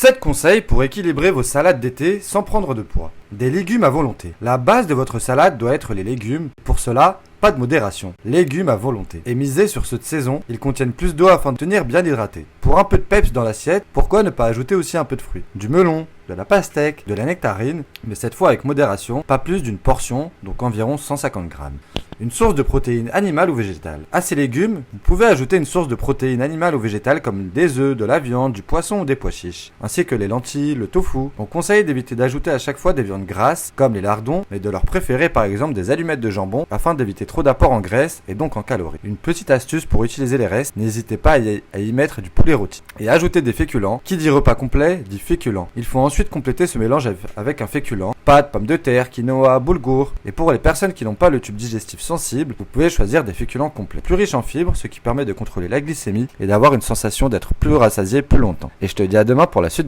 7 conseils pour équilibrer vos salades d'été sans prendre de poids. Des légumes à volonté. La base de votre salade doit être les légumes. Pour cela, pas de modération. Légumes à volonté. Et misez sur ceux de saison, ils contiennent plus d'eau afin de tenir bien hydraté. Pour un peu de peps dans l'assiette, pourquoi ne pas ajouter aussi un peu de fruits? Du melon, de la pastèque, de la nectarine, mais cette fois avec modération, pas plus d'une portion, donc environ 150 grammes. Une source de protéines animales ou végétales. À ces légumes, vous pouvez ajouter une source de protéines animales ou végétales comme des œufs, de la viande, du poisson ou des pois chiches, ainsi que les lentilles, le tofu. On conseille d'éviter d'ajouter à chaque fois des viandes grasses, comme les lardons, mais de leur préférer par exemple des allumettes de jambon, afin d'éviter trop d'apport en graisse et donc en calories. Une petite astuce pour utiliser les restes, n'hésitez pas à y mettre du poulet rôti. Et ajouter des féculents. Qui dit repas complet, dit féculent. Il faut ensuite compléter ce mélange avec un féculent, pâtes, pommes de terre, quinoa, boulgour. Et pour les personnes qui n'ont pas le tube digestif sensible, vous pouvez choisir des féculents complets, plus riches en fibres, ce qui permet de contrôler la glycémie et d'avoir une sensation d'être plus rassasié plus longtemps. Et je te dis à demain pour la suite.